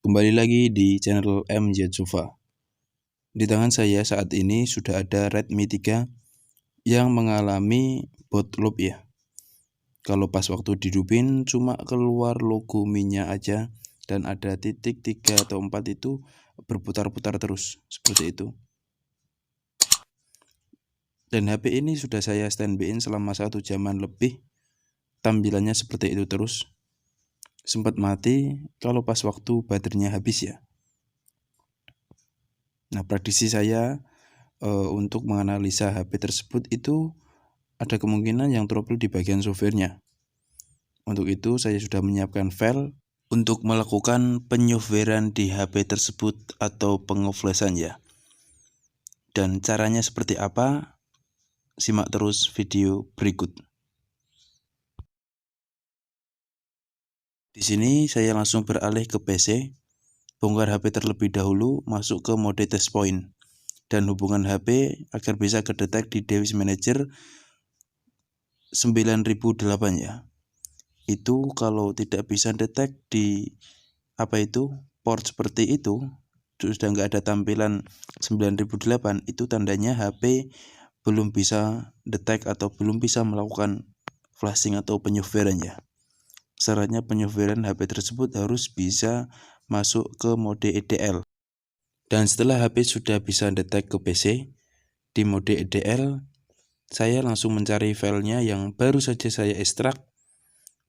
Kembali lagi di channel MZ Sofa. Di tangan saya saat ini sudah ada Redmi 3 yang mengalami boot loop ya. Kalau pas waktu dihidupin cuma keluar logo Mi-nya aja dan ada titik 3 atau 4 itu berputar-putar terus seperti itu. Dan HP ini sudah saya standby-in selama 1 jaman lebih. Tampilannya seperti itu terus. Sempat mati kalau pas waktu baterainya habis ya. Nah, prediksi saya untuk menganalisa HP tersebut itu ada kemungkinan yang trouble di bagian softwarenya. Untuk itu saya sudah menyiapkan file untuk melakukan penyoftwarean di HP tersebut atau pengoflashan ya. Dan caranya seperti apa? Simak terus video berikut. Di sini saya langsung beralih ke PC, bongkar HP terlebih dahulu, masuk ke mode test point, dan hubungan HP agar bisa kedetek di device manager 9008 ya. Itu kalau tidak bisa detect di port seperti itu, sudah nggak ada tampilan 9008, itu tandanya HP belum bisa detect atau belum bisa melakukan flashing atau penyoftwarean ya. Syaratnya penyoftwarean HP tersebut harus bisa masuk ke mode EDL. Dan setelah HP sudah bisa detect ke PC di mode EDL, saya langsung mencari filenya yang baru saja saya ekstrak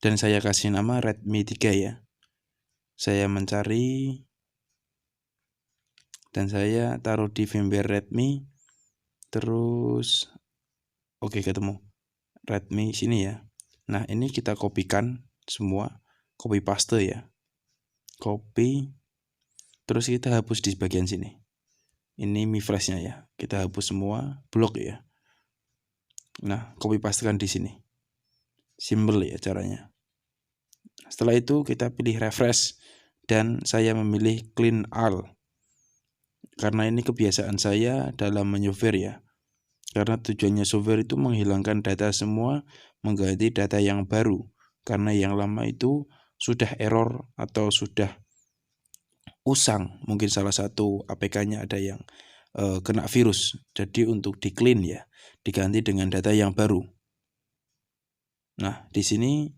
dan saya kasih nama Redmi 3 ya. Saya mencari dan saya taruh di firmware Redmi, terus oke ketemu Redmi sini ya. Nah, ini kita kopikan semua, copy paste ya, copy, terus kita hapus di bagian sini. Ini Mi Flashnya ya, kita hapus semua, blok ya. Nah, copy pastekan di sini, simple ya caranya. Setelah itu kita pilih refresh dan saya memilih clean all, karena ini kebiasaan saya dalam menyoftware ya. Karena tujuannya software itu menghilangkan data semua, mengganti data yang baru. Karena yang lama itu sudah error atau sudah usang, mungkin salah satu APK-nya ada yang kena virus. Jadi untuk di clean ya, diganti dengan data yang baru. Nah, di sini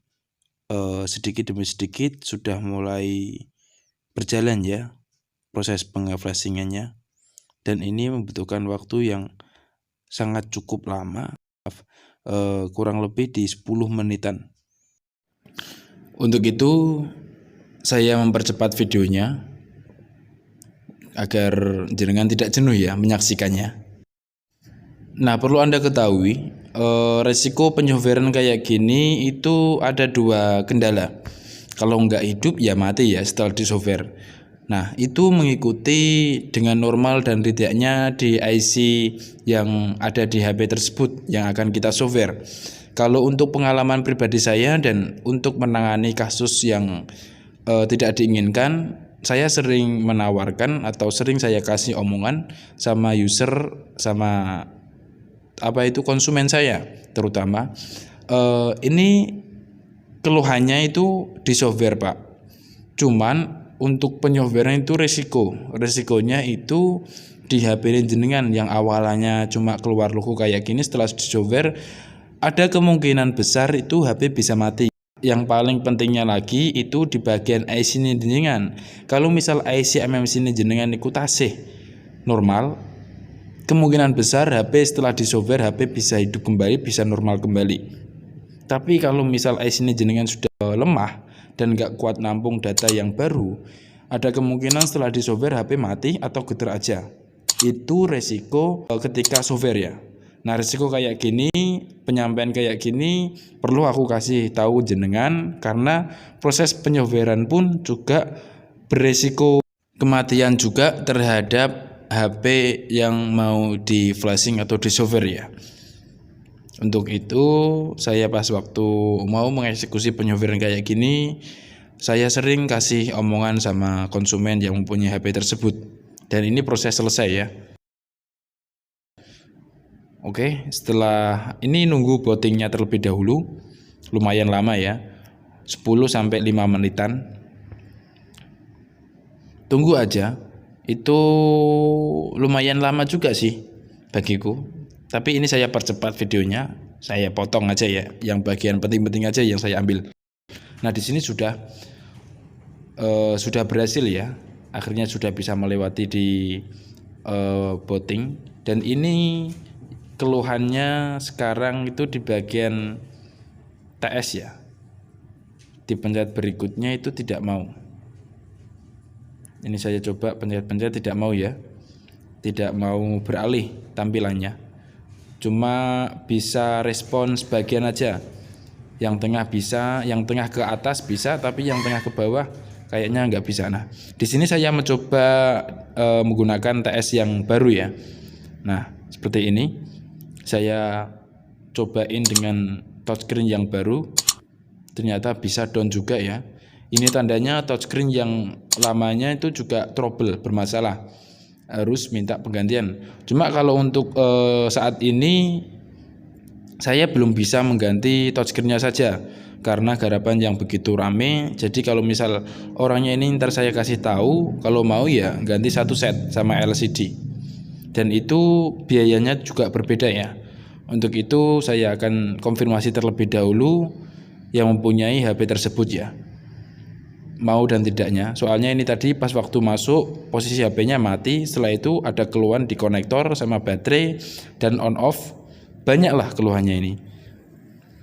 sedikit demi sedikit sudah mulai berjalan ya proses pengeflashingannya, dan ini membutuhkan waktu yang sangat cukup lama, kurang lebih di 10 menitan. Untuk itu saya mempercepat videonya agar jenengan tidak jenuh ya menyaksikannya. Nah, perlu Anda ketahui resiko penyoftwarean kayak gini itu ada 2 kendala. Kalau nggak hidup ya mati ya setelah di software. Nah, itu mengikuti dengan normal dan tidaknya di IC yang ada di HP tersebut yang akan kita software. Kalau untuk pengalaman pribadi saya dan untuk menangani kasus yang tidak diinginkan, saya sering menawarkan atau sering saya kasih omongan sama user, sama konsumen saya terutama, ini keluhannya itu di software Pak. Cuman untuk penyoftwarean itu resikonya itu di HP jenengan yang awalnya cuma keluar logo kayak gini, setelah di software ada kemungkinan besar itu HP bisa mati. yang paling pentingnya lagi itu di bagian IC ini jenengan. Kalau misal IC MMC ini jenengan iku tasih normal, kemungkinan besar HP setelah di software HP bisa hidup kembali, bisa normal kembali. Tapi kalau misal IC ini jenengan sudah lemah dan nggak kuat nampung data yang baru, ada kemungkinan setelah di software HP mati atau getar aja. Itu resiko ketika software ya. Nah, resiko kayak gini, penyampaian kayak gini perlu aku kasih tahu jenengan karena proses penyoftwarean pun juga beresiko kematian juga terhadap HP yang mau di flashing atau di software ya. Untuk itu saya pas waktu mau mengeksekusi penyoftwarean kayak gini, saya sering kasih omongan sama konsumen yang mempunyai HP tersebut. Dan ini proses selesai ya. Oke, setelah ini nunggu bootingnya terlebih dahulu, lumayan lama ya, 10-5 menitan. Tunggu aja, itu lumayan lama juga sih bagiku. Tapi ini saya percepat videonya, saya potong aja ya, yang bagian penting-penting aja yang saya ambil. Nah di sini sudah berhasil ya, akhirnya sudah bisa melewati di booting. Dan ini keluhannya sekarang itu di bagian TS ya, dipencet berikutnya itu tidak mau. Ini saya coba pencet-pencet tidak mau ya, tidak mau beralih tampilannya, cuma bisa respon sebagian aja. Yang tengah bisa, yang tengah ke atas bisa, tapi yang tengah ke bawah kayaknya nggak bisa. Nah di sini saya mencoba menggunakan TS yang baru ya. Nah seperti ini saya cobain dengan touchscreen yang baru, ternyata bisa down juga ya. Ini tandanya touchscreen yang lamanya itu juga trouble, bermasalah, harus minta penggantian. Cuma kalau untuk saat ini saya belum bisa mengganti touchscreen-nya saja karena garapan yang begitu rame. Jadi kalau misal orangnya ini ntar saya kasih tahu, kalau mau ya ganti satu set sama LCD. Dan itu biayanya juga berbeda ya. Untuk itu saya akan konfirmasi terlebih dahulu yang mempunyai HP tersebut ya, mau dan tidaknya. Soalnya ini tadi pas waktu masuk posisi HP-nya mati, setelah itu ada keluhan di konektor sama baterai dan on off, banyaklah keluhannya ini.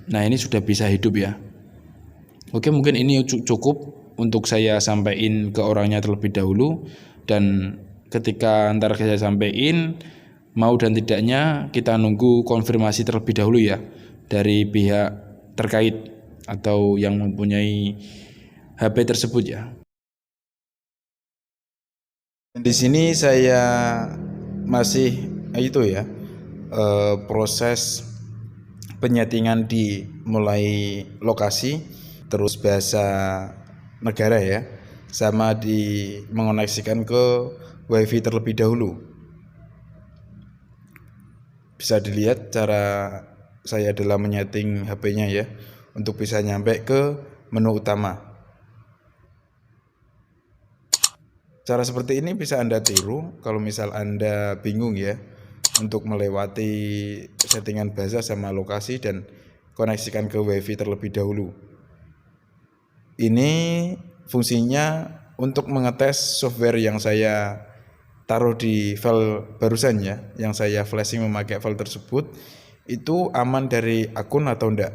Nah ini sudah bisa hidup ya. Oke, mungkin ini cukup untuk saya sampaikan ke orangnya terlebih dahulu, dan ketika ntar saya sampaikan mau dan tidaknya kita nunggu konfirmasi terlebih dahulu ya dari pihak terkait atau yang mempunyai HP tersebut ya. Di sini saya masih itu ya, proses penyetingan di mulai lokasi, terus bahasa negara ya, sama di mengoneksikan ke WiFi terlebih dahulu. Bisa dilihat cara saya dalam menyeting HP-nya ya, untuk bisa nyampe ke menu utama. Cara seperti ini bisa Anda tiru kalau misal Anda bingung ya untuk melewati settingan bahasa sama lokasi dan koneksikan ke WiFi terlebih dahulu. Ini fungsinya untuk mengetes software yang saya taruh di file barusan ya, yang saya flashing memakai file tersebut itu aman dari akun atau enggak.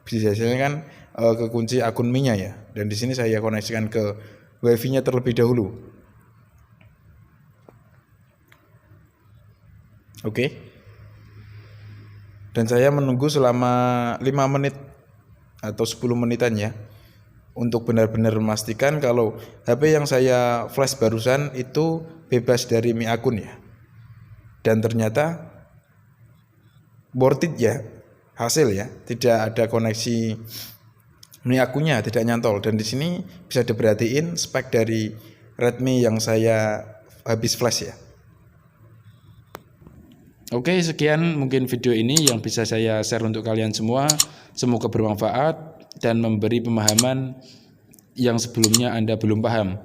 Biasanya kan kekunci akun Mi-nya ya, dan di sini saya koneksikan ke WiFi-nya terlebih dahulu. Oke. Dan saya menunggu selama 5 menit atau 10 menitan ya, untuk benar-benar memastikan kalau HP yang saya flash barusan itu bebas dari Mi akun ya. Dan ternyata worth it ya, hasil ya, tidak ada koneksi Mi akunnya, tidak nyantol. Dan di sini bisa diperhatiin spek dari Redmi yang saya habis flash ya. Oke, sekian mungkin video ini yang bisa saya share untuk kalian semua. Semoga bermanfaat dan memberi pemahaman yang sebelumnya Anda belum paham.